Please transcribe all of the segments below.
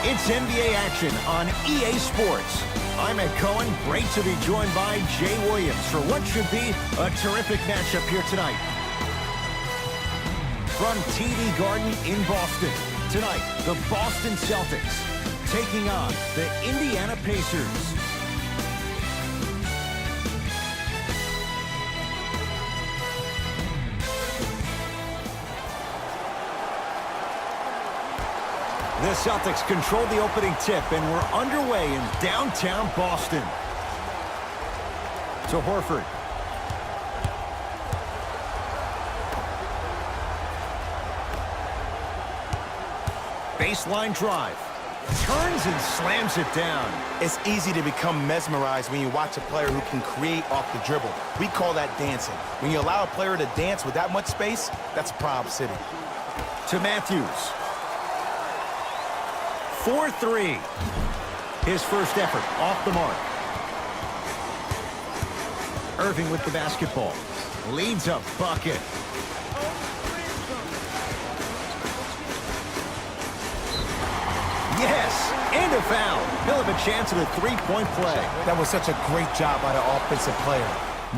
It's NBA action on EA Sports. I'm Ed Cohen. Great to be joined by Jay Williams for what should be a terrific matchup here tonight. From TD Garden in Boston, tonight, the Boston Celtics taking on the Indiana Pacers. The Celtics control the opening tip, and we're underway in downtown Boston. To Horford. Baseline drive. Turns and slams it down. It's easy to become mesmerized when you watch a player who can create off the dribble. We call that dancing. When you allow a player to dance with that much space, that's Prob City. To Matthews. 4-3. His first effort off the mark. Irving with the basketball. Leads a bucket. Yes, and a foul. He'll have a chance at a three-point play. That was such a great job by the offensive player.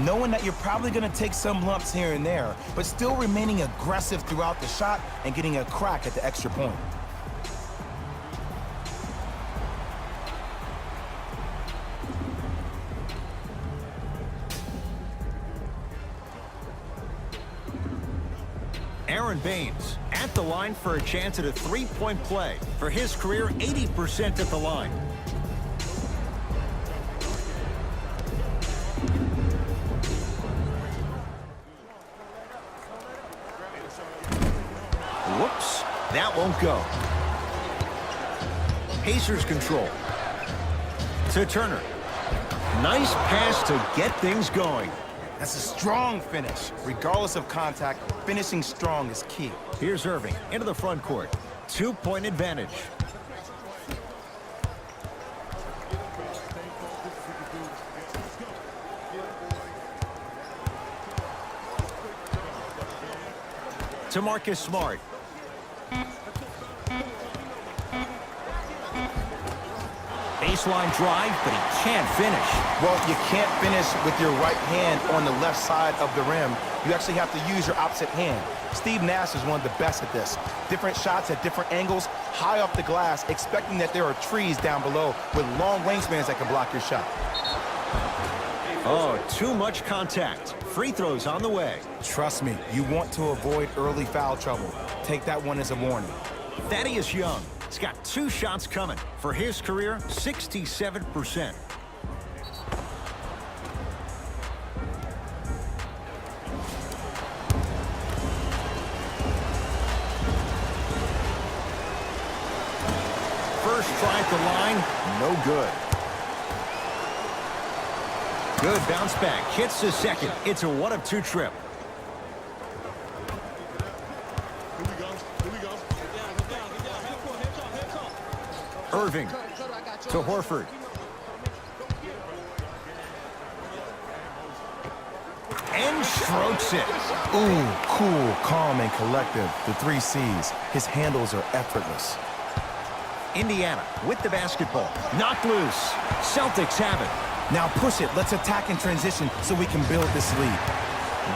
Knowing that you're probably going to take some lumps here and there, but still remaining aggressive throughout the shot and getting a crack at the extra point. Aaron Baines at the line for a chance at a three-point play. For his career, 80% at the line. Whoops, that won't go. Pacers control. To Turner. Nice pass to get things going. That's a strong finish. Regardless of contact, finishing strong is key. Here's Irving into the front court. Two-point advantage. To Marcus Smart. Baseline drive, but he can't finish. Well, you can't finish with your right hand on the left side of the rim. You actually have to use your opposite hand. Steve Nash is one of the best at this. Different shots at different angles, high off the glass, expecting that there are trees down below with long wingspans that can block your shot. Oh, too much contact. Free throws on the way. Trust me, you want to avoid early foul trouble. Take that one as a warning. Thaddeus Young. He's got two shots coming. For his career, 67%. First try at the line, no good. Good bounce back, hits the second. It's a 1-of-2 trip. Irving to Horford. And strokes it. Ooh, cool, calm, and collective. The 3 C's. His handles are effortless. Indiana with the basketball. Knocked loose. Celtics have it. Now push it. Let's attack in transition so we can build this lead.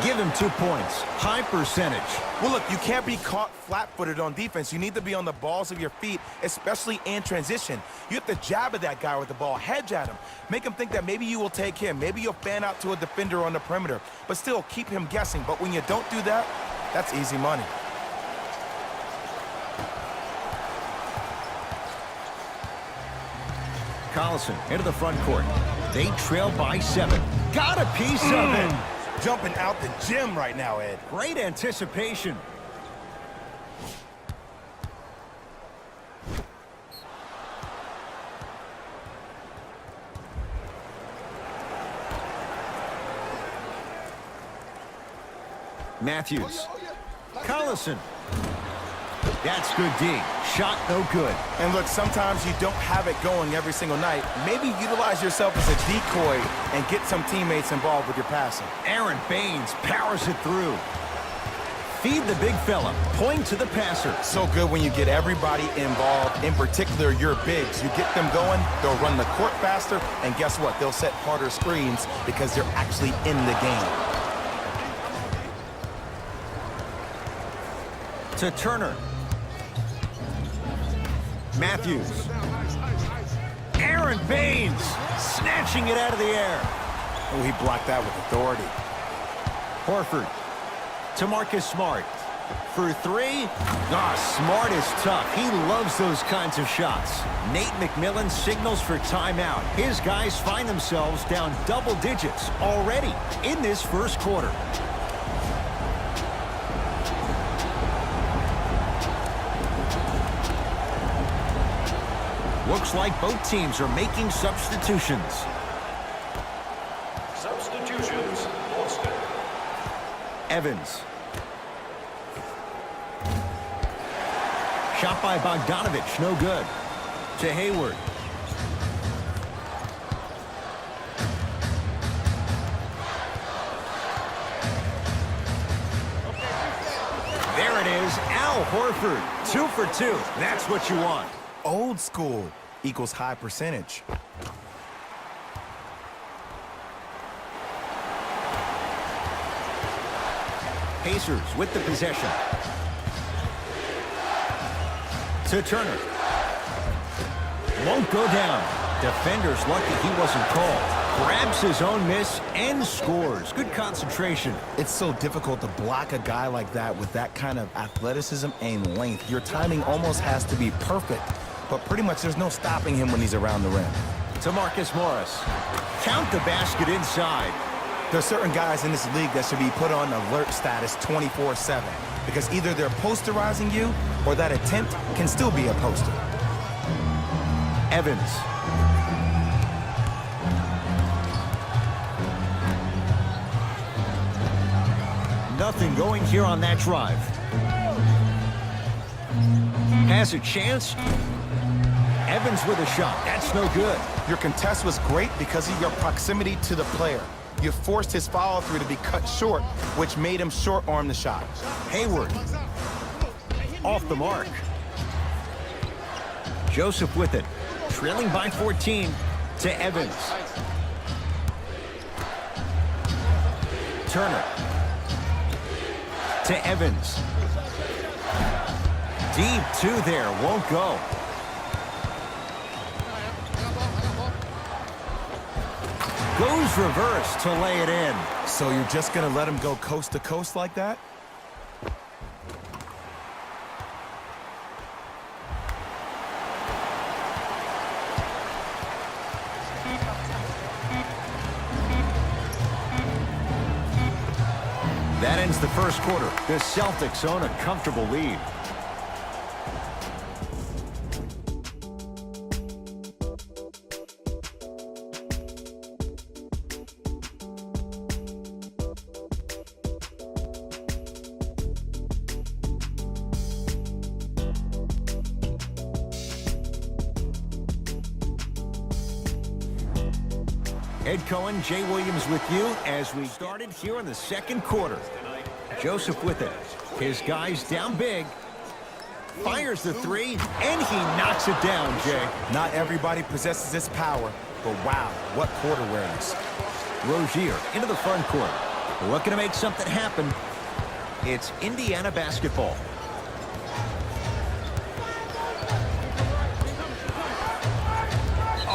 Give him 2 points. High percentage. Well, look, you can't be caught flat-footed on defense. You need to be on the balls of your feet, especially in transition. You have to jab at that guy with the ball, hedge at him. Make him think that maybe you will take him. Maybe you'll fan out to a defender on the perimeter, but still keep him guessing. But when you don't do that, that's easy money. Collison into the front court. They trail by 7. Got a piece of it. Jumping out the gym right now, Ed. Great anticipation. Matthews. Collison. That's good D. Shot no good. And look, sometimes you don't have it going every single night. Maybe utilize yourself as a decoy and get some teammates involved with your passing. Aaron Baines powers it through. Feed the big fella. Point to the passer. So good when you get everybody involved, in particular your bigs. You get them going, they'll run the court faster, and guess what? They'll set harder screens because they're actually in the game. To Turner. Matthews. Aaron Baines snatching it out of the air. Oh, he blocked that with authority. Horford to Marcus Smart. For three. Smart is tough. He loves those kinds of shots. Nate McMillan signals for timeout. His guys find themselves down double digits already in this first quarter. Looks like both teams are making substitutions. Substitutions, Boston. Evans. Shot by Bogdanovich, no good. To Hayward. There it is, Al Horford. 2 for 2. That's what you want. Old school equals high percentage. Pacers with the possession. To Turner. Won't go down. Defender's lucky he wasn't called. Grabs his own miss and scores. Good concentration. It's so difficult to block a guy like that with that kind of athleticism and length. Your timing almost has to be perfect, but pretty much there's no stopping him when he's around the rim. To Marcus Morris. Count the basket inside. There's certain guys in this league that should be put on alert status 24/7 because either they're posterizing you or that attempt can still be a poster. Evans. Nothing going here on that drive. Has a chance. Evans with a shot. That's no good. Your contest was great because of your proximity to the player. You forced his follow-through to be cut short, which made him short-arm the shot. Hayward. Off the mark. Joseph with it. Trailing by 14 to Evans. Turner. To Evans. Deep two there. Won't go. Goes reverse to lay it in. So you're just going to let him go coast to coast like that? That ends the first quarter. The Celtics own a comfortable lead. Ed Cohen, Jay Williams with you as we started here in the second quarter. Joseph with it. His guys down big. Fires the three, and he knocks it down, Jay. Not everybody possesses this power, but wow, what court awareness. Rozier into the front court. Looking to make something happen. It's Indiana basketball.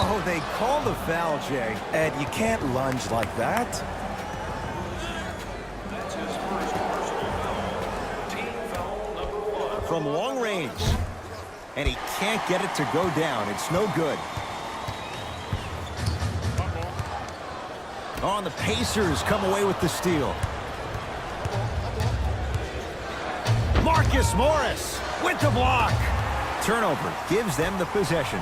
Oh, they call the foul, Jay. Ed, you can't lunge like that. That's his first personal. Team foul number 1. From long range. And he can't get it to go down. It's no good. Oh, and the Pacers come away with the steal. Marcus Morris with the block. Turnover gives them the possession.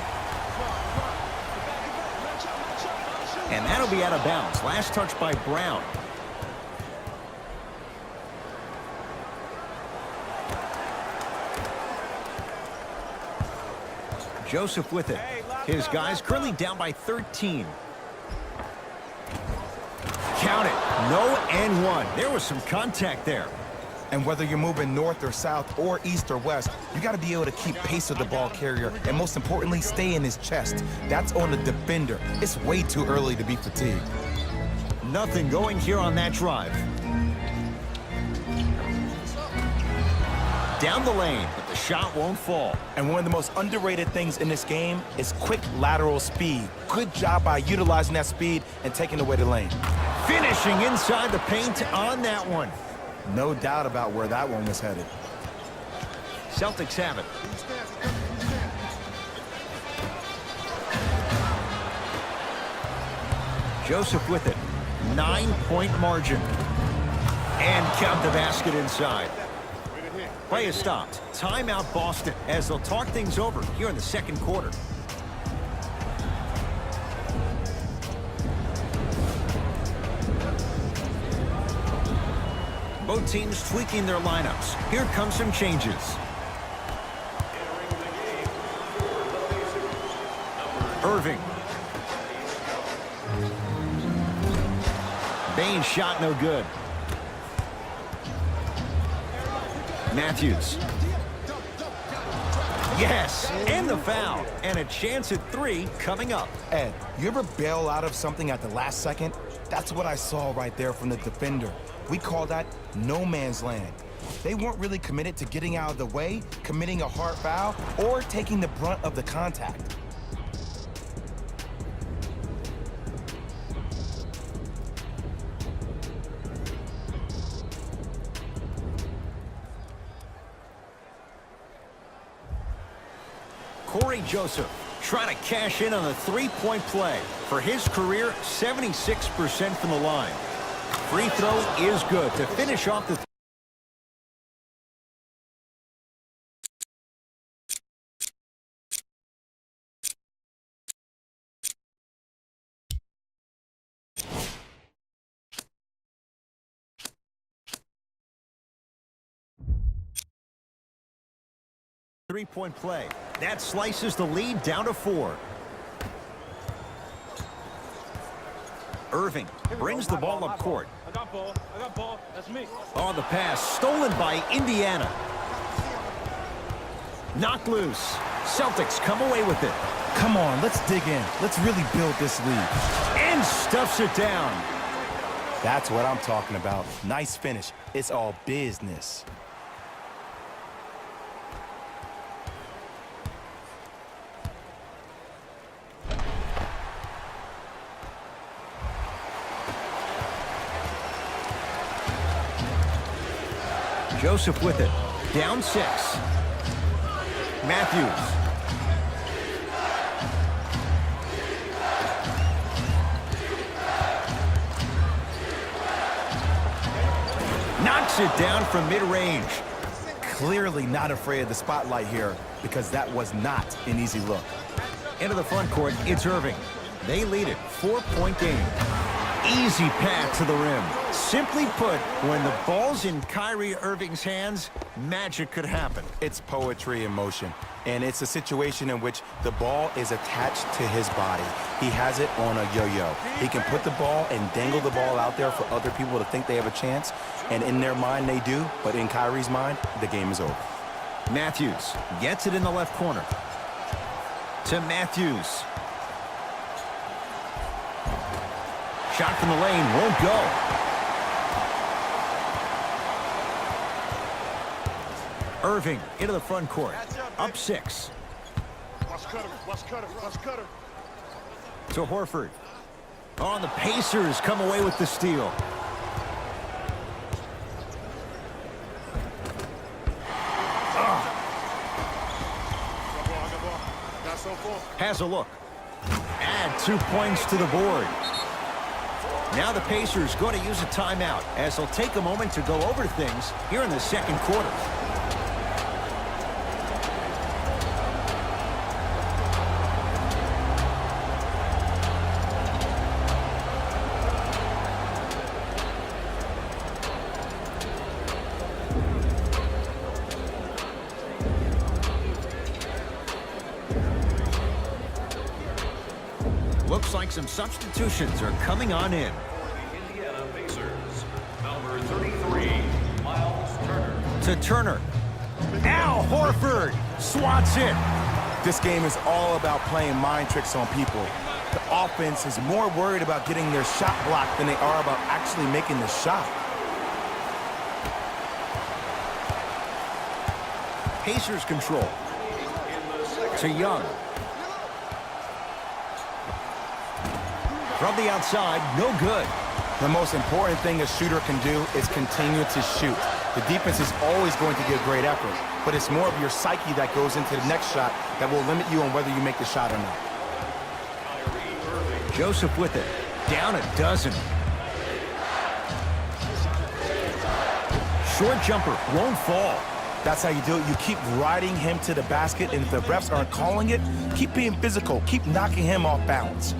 And that'll be out of bounds. Last touch by Brown. Joseph with it. His guys currently down by 13. Count it. No and one. There was some contact there. And whether you're moving north or south or east or west, you got to be able to keep pace with the ball carrier and most importantly, stay in his chest. That's on the defender. It's way too early to be fatigued. Nothing going here on that drive. Down the lane, but the shot won't fall. And one of the most underrated things in this game is quick lateral speed. Good job by utilizing that speed and taking away the lane. Finishing inside the paint on that one. No doubt about where that one was headed. Celtics have it. Joseph with it. 9-point margin. And count the basket inside. Play is stopped. Timeout Boston as they'll talk things over here in the second quarter. Both teams tweaking their lineups. Here come some changes. Irving. Bain's shot no good. Matthews. Yes, and the foul. And a chance at 3 coming up. Ed, you ever bail out of something at the last second? That's what I saw right there from the defender. We call that no man's land. They weren't really committed to getting out of the way, committing a hard foul, or taking the brunt of the contact. Corey Joseph trying to cash in on a 3-point play. For his career, 76% from the line. Free throw is good to finish off the 3-point play. That slices the lead down to 4. Irving brings the ball up court. I got ball. That's me. On the pass, stolen by Indiana. Knocked loose. Celtics come away with it. Come on, let's dig in. Let's really build this lead. And stuffs it down. That's what I'm talking about. Nice finish. It's all business. Joseph with it. Down 6. Matthews. Knocks it down from mid-range. Clearly not afraid of the spotlight here because that was not an easy look. Into the front court, it's Irving. They lead it. 4-point game. Easy path to the rim. Simply put, when the ball's in Kyrie Irving's hands, magic could happen. It's poetry in motion, and it's a situation in which the ball is attached to his body. He has it on a yo-yo. He can put the ball and dangle the ball out there for other people to think they have a chance, and in their mind they do, but in Kyrie's mind, the game is over. Matthews gets it in the left corner. To Matthews. Shot from the lane won't go. Irving into the front court. Up 6. To Horford. Oh, and the Pacers come away with the steal. Has a look. Add 2 points to the board. Now the Pacers going to use a timeout as they'll take a moment to go over things here in the second quarter. Looks like some substitutions are coming on in. Indiana Pacers, number 33, Miles Turner. To Turner. Al Horford swats it. This game is all about playing mind tricks on people. The offense is more worried about getting their shot blocked than they are about actually making the shot. Pacers control. To Young. From the outside, no good. The most important thing a shooter can do is continue to shoot. The defense is always going to give great effort, but it's more of your psyche that goes into the next shot that will limit you on whether you make the shot or not. Joseph with it. Down a dozen. Short jumper won't fall. That's how you do it. You keep riding him to the basket, and if the refs aren't calling it, keep being physical. Keep knocking him off balance.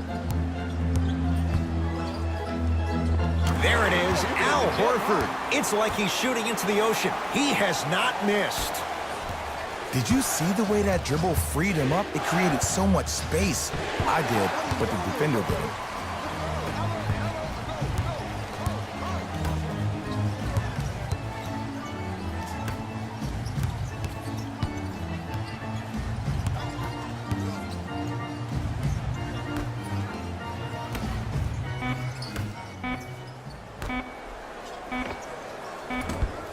There it is, Al Horford. It's like he's shooting into the ocean. He has not missed. Did you see the way that dribble freed him up? It created so much space. I did, but the defender didn't.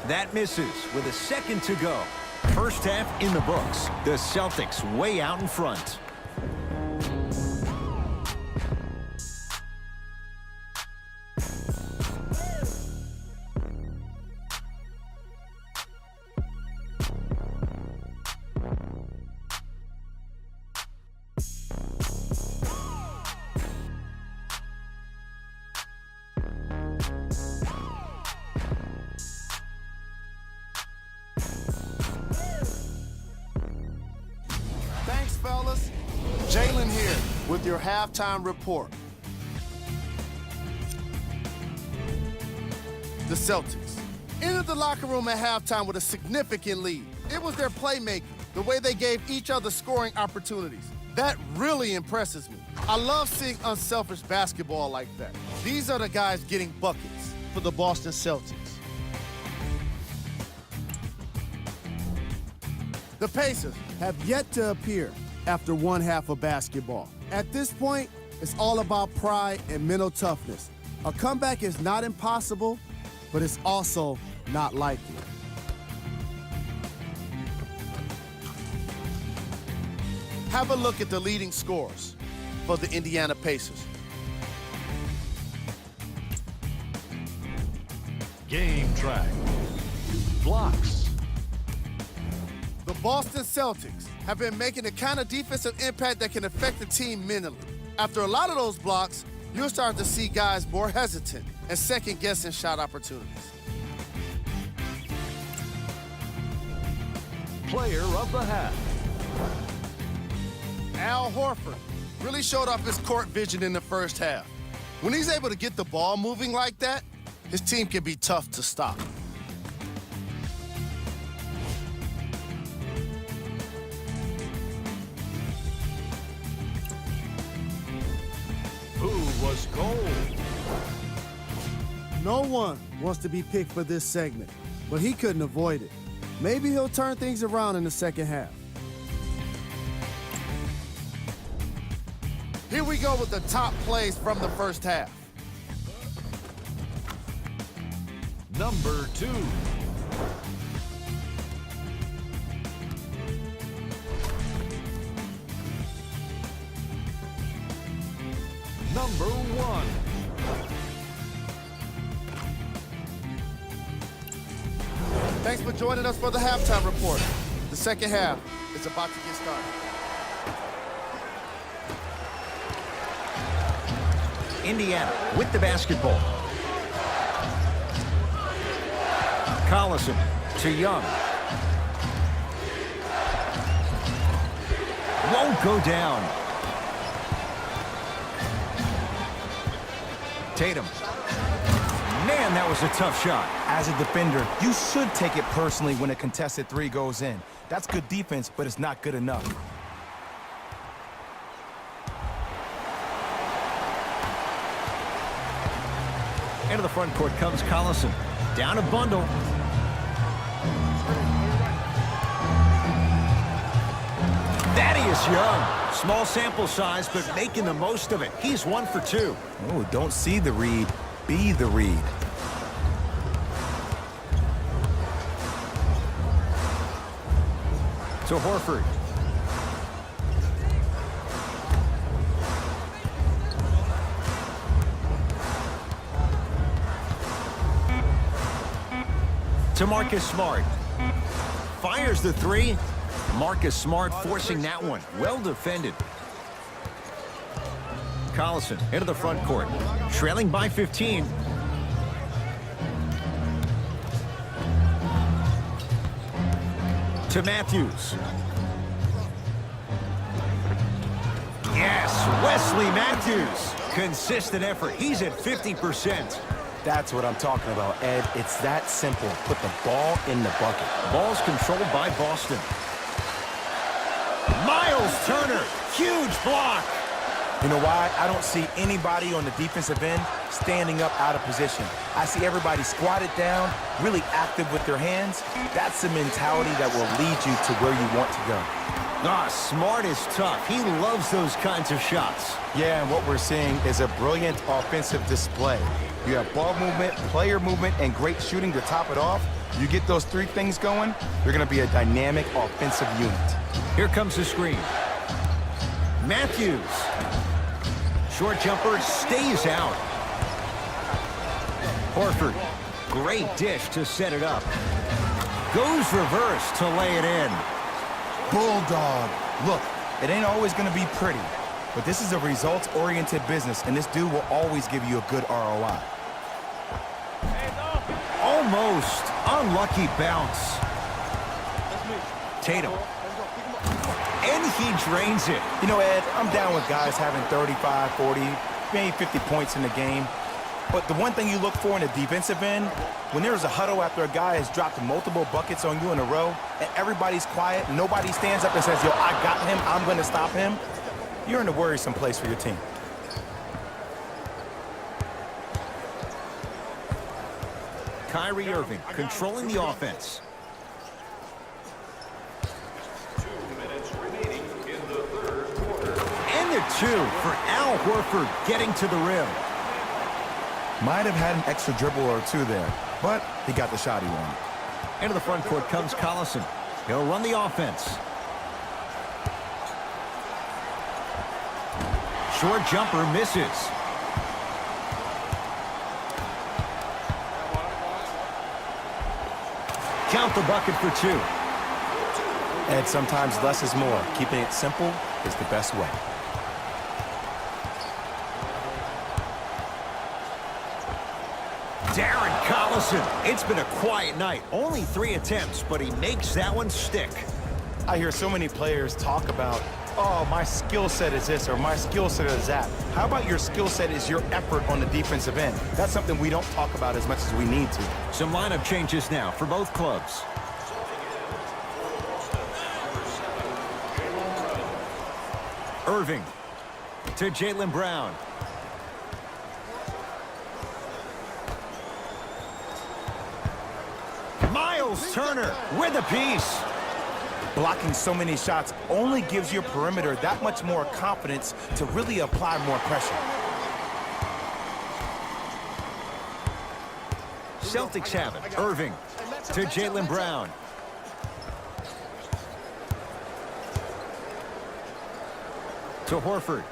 That misses with a second to go. First half in the books. The Celtics way out in front. Thanks, fellas. Jalen here with your halftime report. The Celtics entered the locker room at halftime with a significant lead. It was their playmaking, the way they gave each other scoring opportunities. That really impresses me. I love seeing unselfish basketball like that. These are the guys getting buckets for the Boston Celtics. The Pacers have yet to appear after one half of basketball. At this point, it's all about pride and mental toughness. A comeback is not impossible, but it's also not likely. Have a look at the leading scorers for the Indiana Pacers. Game track. Blocks. The Boston Celtics have been making the kind of defensive impact that can affect the team mentally. After a lot of those blocks, you'll start to see guys more hesitant and second-guessing shot opportunities. Player of the half. Al Horford really showed off his court vision in the first half. When he's able to get the ball moving like that, his team can be tough to stop. Who was gold? No one wants to be picked for this segment, but he couldn't avoid it. Maybe he'll turn things around in the second half. Here we go with the top plays from the first half. Number 2. Number 1. Thanks for joining us for the halftime report. The second half is about to get started. Indiana with the basketball. Collison to Young. Won't go down. Tatum. Man, that was a tough shot. As a defender, you should take it personally when a contested three goes in. That's good defense, but it's not good enough. Into the front court comes Collison. Down a bundle. Thaddeus Young. Small sample size, but making the most of it. He's 1 for 2. Oh, don't see the read, be the read. To Horford. To Marcus Smart. Fires the three. Marcus Smart forcing that one. Well defended. Collison into the front court. Trailing by 15. To Matthews. Yes, Wesley Matthews. Consistent effort. He's at 50%. That's what I'm talking about, Ed. It's that simple. Put the ball in the bucket. Ball's controlled by Boston. Miles Turner, huge block. You know why? I don't see anybody on the defensive end standing up out of position. I see everybody squatted down, really active with their hands. That's the mentality that will lead you to where you want to go. Smart is tough. He loves those kinds of shots. Yeah, and what we're seeing is a brilliant offensive display. You have ball movement, player movement, and great shooting to top it off. You get those three things going, you're going to be a dynamic offensive unit. Here comes the screen. Matthews. Short jumper stays out. Horford. Great dish to set it up. Goes reverse to lay it in. Bulldog. Look, it ain't always going to be pretty, but this is a results-oriented business, and this dude will always give you a good ROI. Almost. Unlucky bounce. Tatum. And he drains it. You know, Ed, I'm down with guys having 35, 40, maybe 50 points in the game. But the one thing you look for in the defensive end, when there's a huddle after a guy has dropped multiple buckets on you in a row, and everybody's quiet, nobody stands up and says, yo, I got him, I'm going to stop him, you're in a worrisome place for your team. Kyrie Irving controlling the offense. 2 minutes remaining in the third quarter. And the two for Al Horford getting to the rim. Might have had an extra dribble or two there, but he got the shot he wanted. Into the front court comes Collison. He'll run the offense. Short jumper misses. Count the bucket for two. Ed, sometimes less is more. Keeping it simple is the best way. Darren Collison. It's been a quiet night. Only 3 attempts, but he makes that one stick. I hear so many players talk about, oh, my skill set is this or my skill set is that. How about your skill set is your effort on the defensive end? That's something we don't talk about as much as we need to. Some lineup changes now for both clubs. Irving to Jaylen Brown. Miles Turner with a piece. Blocking so many shots only gives your perimeter that much more confidence to really apply more pressure. Celtics have it. Irving to Jaylen Brown. To Horford.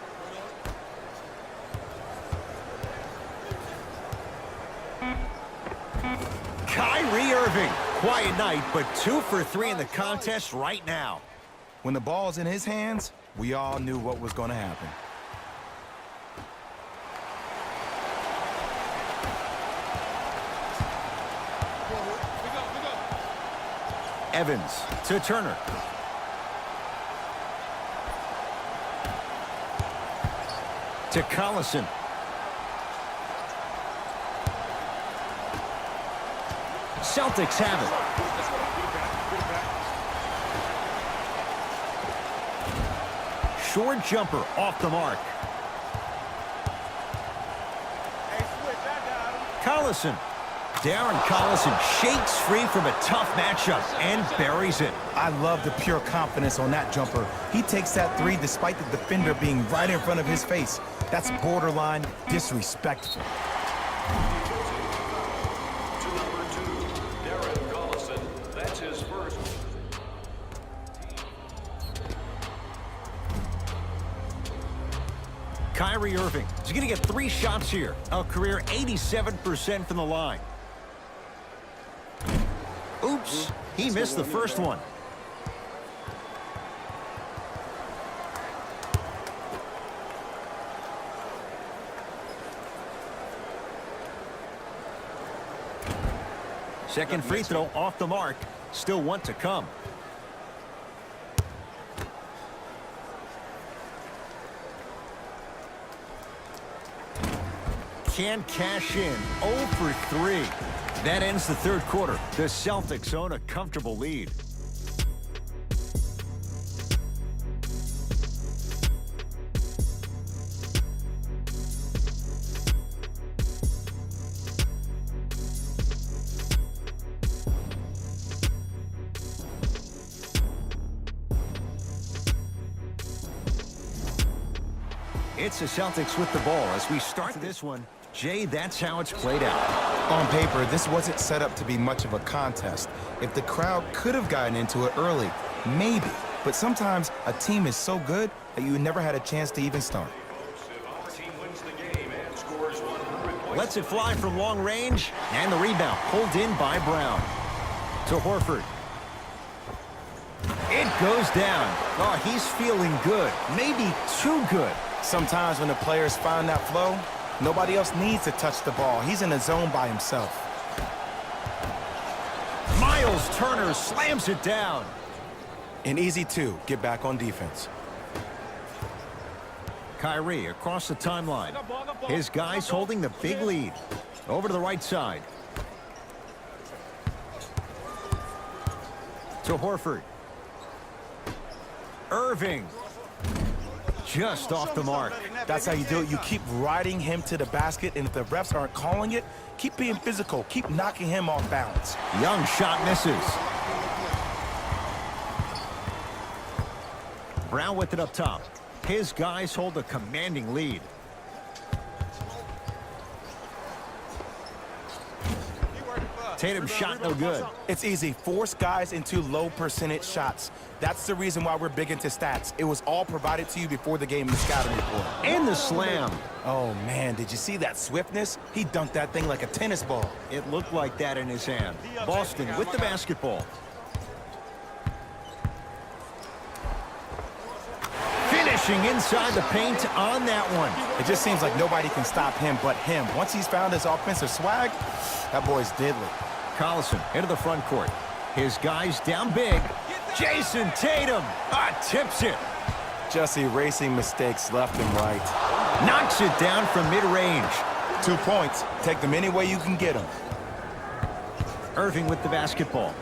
Kyrie Irving. Quiet night, but 2 for 3 in the contest right now. When the ball's in his hands, we all knew what was going to happen. Evans to Turner. To Collison. Celtics have it. Short jumper off the mark. Collison. Darren Collison shakes free from a tough matchup and buries it. I love the pure confidence on that jumper. He takes that three despite the defender being right in front of his face. That's borderline disrespectful. To number 2, Darren Collison. That's his first. Kyrie Irving is going to get 3 shots here. A career 87% from the line. Oops, he missed the first one. Second free throw off the mark. Still one to come. Can't cash in. 0 for 3. That ends the third quarter. The Celtics own a comfortable lead. It's the Celtics with the ball as we start this one. Jay, that's how it's played out. On paper, this wasn't set up to be much of a contest. If the crowd could have gotten into it early, maybe. But sometimes a team is so good that you never had a chance to even start. If our team wins the game and scores 100 points. Lets it fly from long range, and the rebound pulled in by Brown. To Horford. It goes down. Oh, he's feeling good. Maybe too good. Sometimes when the players find that flow, nobody else needs to touch the ball. He's in a zone by himself. Miles Turner slams it down. An easy 2. Get back on defense. Kyrie across the timeline. His guys holding the big lead. Over to the right side. To Horford. Irving. Just off the mark. That's how you do it. You keep riding him to the basket, and if the refs aren't calling it, keep being physical. Keep knocking him off balance. Young shot misses. Brown with it up top. His guys hold a commanding lead. Tatum shot no good. It's easy. Force guys into low percentage shots. That's the reason why we're big into stats. It was all provided to you before the game in the scouting report. And the slam. Oh, man, did you see that swiftness? He dunked that thing like a tennis ball. It looked like that in his hand. Boston with the basketball. Finishing inside the paint on that one. It just seems like nobody can stop him but him. Once he's found his offensive swag, that boy's deadly. Collison into the front court. His guys down big. Jason Tatum tips it. Just erasing mistakes left and right. Knocks it down from mid-range. 2 points. Take them any way you can get them. Irving with the basketball.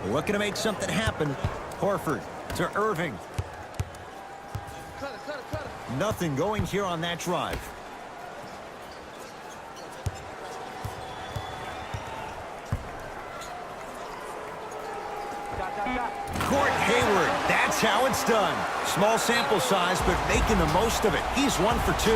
Looking to make something happen. Horford to Irving. Nothing going here on that drive. Court Hayward, that's how it's done. Small sample size, but making the most of it. He's 1 for 2.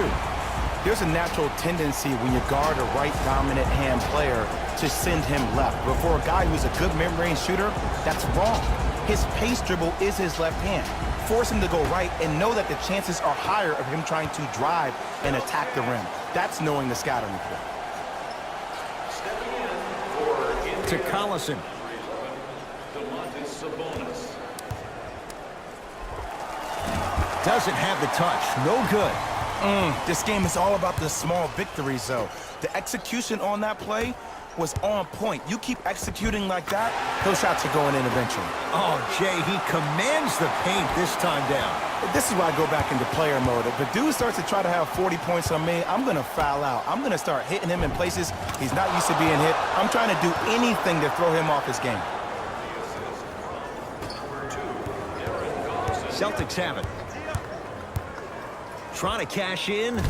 There's a natural tendency when you guard a right dominant hand player to send him left. But for a guy who's a good mid-range shooter, that's wrong. His pace dribble is his left hand. Force him to go right and know that the chances are higher of him trying to drive and attack the rim. That's knowing the scouting report. To Collison. Doesn't have the touch. No good. This game is all about the small victories, though. The execution on that play was on point. You keep executing like that, those shots are going in eventually. Oh, Jay, he commands the paint this time down. This is why I go back into player mode. If the dude starts to try to have 40 points on me, I'm going to foul out. I'm going to start hitting him in places he's not used to being hit. I'm trying to do anything to throw him off his game. Celtics have it. Trying to cash in.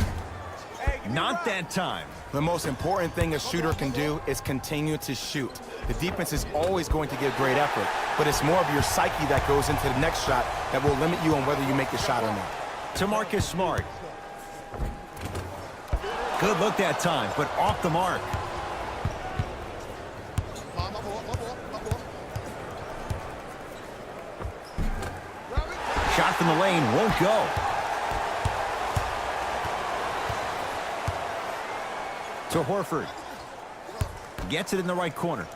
Not that time. The most important thing a shooter can do is continue to shoot. The defense is always going to give great effort, but it's more of your psyche that goes into the next shot that will limit you on whether you make the shot or not. To Marcus Smart. Good look that time, but off the mark. Shot from the lane won't go. To Horford. Gets it in the right corner.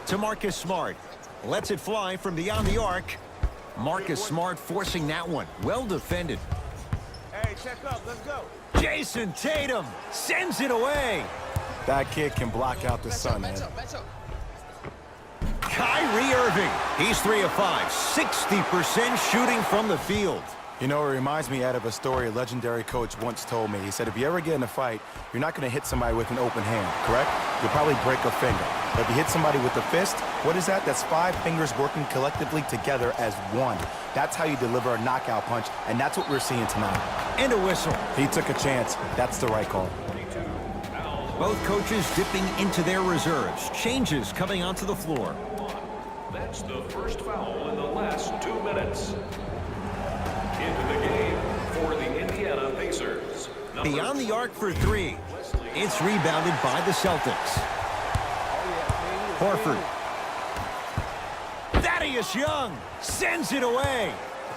To Marcus Smart. Lets it fly from beyond the arc. Marcus Smart forcing that one. Well defended. Hey, check up. Let's go. Jason Tatum sends it away. That kid can block out the sun, man. Kyrie Irving. He's 3 of 5. 60% shooting from the field. You know, it reminds me, Ed, of a story a legendary coach once told me. He said, if you ever get in a fight, you're not going to hit somebody with an open hand, correct? You'll probably break a finger. But if you hit somebody with a fist, what is that? That's 5 fingers working collectively together as one. That's how you deliver a knockout punch, and that's what we're seeing tonight. And a whistle. He took a chance. That's the right call. Both coaches dipping into their reserves. Changes coming onto the floor. That's the first foul in the last 2 minutes. Into the game for the Indiana Pacers. Beyond the arc for 3. It's rebounded by the Celtics. Horford. Thaddeus Young sends it away.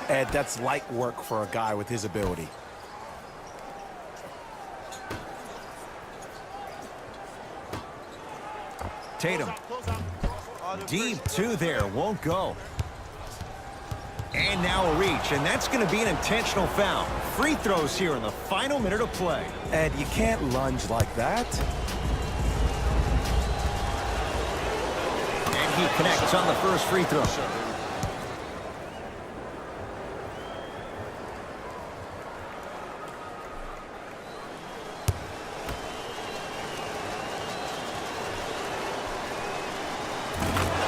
Ed, that's light work for a guy with his ability. Tatum. Deep 2 there, won't go. And now a reach, and that's going to be an intentional foul. Free throws here in the final minute of play. Ed, you can't lunge like that. And he connects on the first free throw.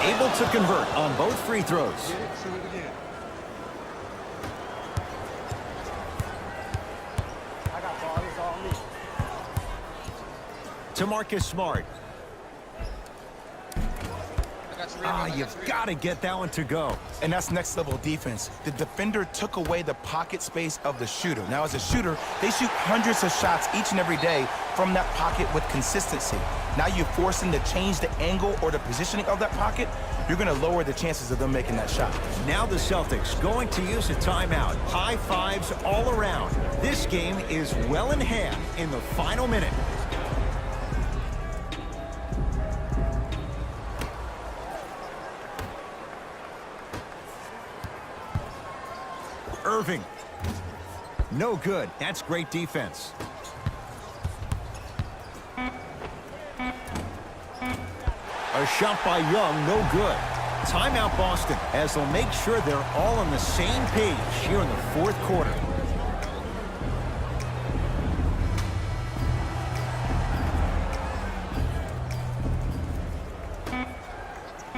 Able to convert on both free throws. To Marcus Smart. You've got to get that one to go. And that's next level defense. The defender took away the pocket space of the shooter. Now, as a shooter, they shoot hundreds of shots each and every day from that pocket with consistency. Now you're forcing to change the angle or the positioning of that pocket. You're going to lower the chances of them making that shot. Now the Celtics going to use a timeout. High fives all around. This game is well in hand in the final minute. Irving. No good. That's great defense. A shot by Young, no good. Timeout Boston, as they'll make sure they're all on the same page here in the fourth quarter.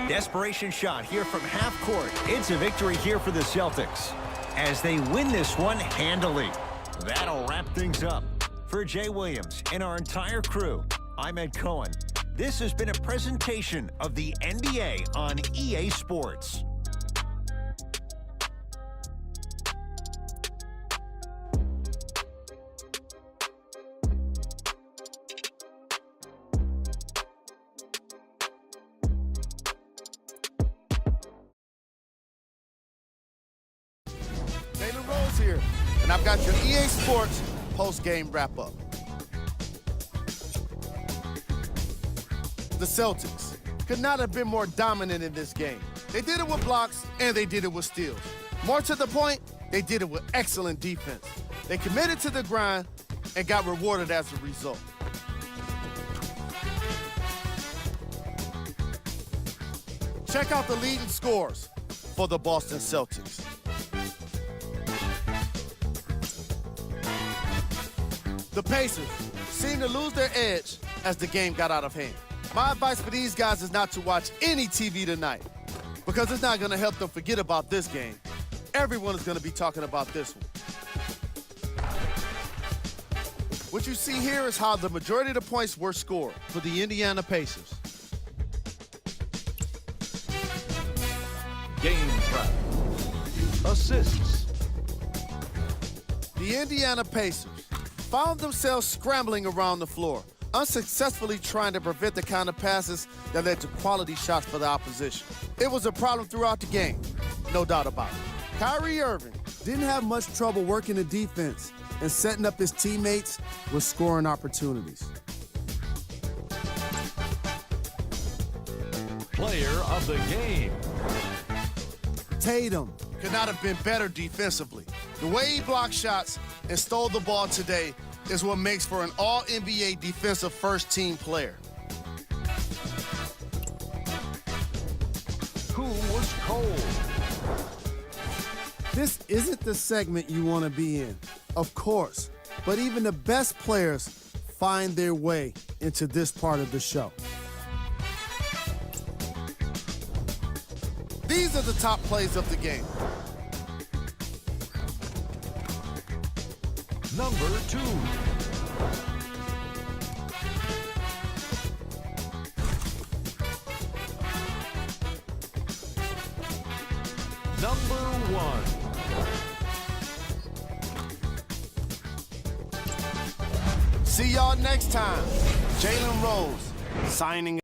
Desperation shot here from half court. It's a victory here for the Celtics as they win this one handily. That'll wrap things up. For Jay Williams and our entire crew, I'm Ed Cohen. This has been a presentation of the NBA on EA Sports. Here, and I've got your EA Sports post-game wrap-up. The Celtics could not have been more dominant in this game. They did it with blocks, and they did it with steals. More to the point, they did it with excellent defense. They committed to the grind and got rewarded as a result. Check out the leading scores for the Boston Celtics. The Pacers seemed to lose their edge as the game got out of hand. My advice for these guys is not to watch any TV tonight because it's not going to help them forget about this game. Everyone is going to be talking about this one. What you see here is how the majority of the points were scored for the Indiana Pacers. Game prep. Assists. The Indiana Pacers found themselves scrambling around the floor, unsuccessfully trying to prevent the kind of passes that led to quality shots for the opposition. It was a problem throughout the game, no doubt about it. Kyrie Irving didn't have much trouble working the defense and setting up his teammates with scoring opportunities. Player of the game. Tatum could not have been better defensively. The way he blocked shots and stole the ball today is what makes for an all-NBA defensive first-team player. Who was cold? This isn't the segment you want to be in, of course, but even the best players find their way into this part of the show. These are the top plays of the game. Number 2. Number 1. See y'all next time. Jalen Rose signing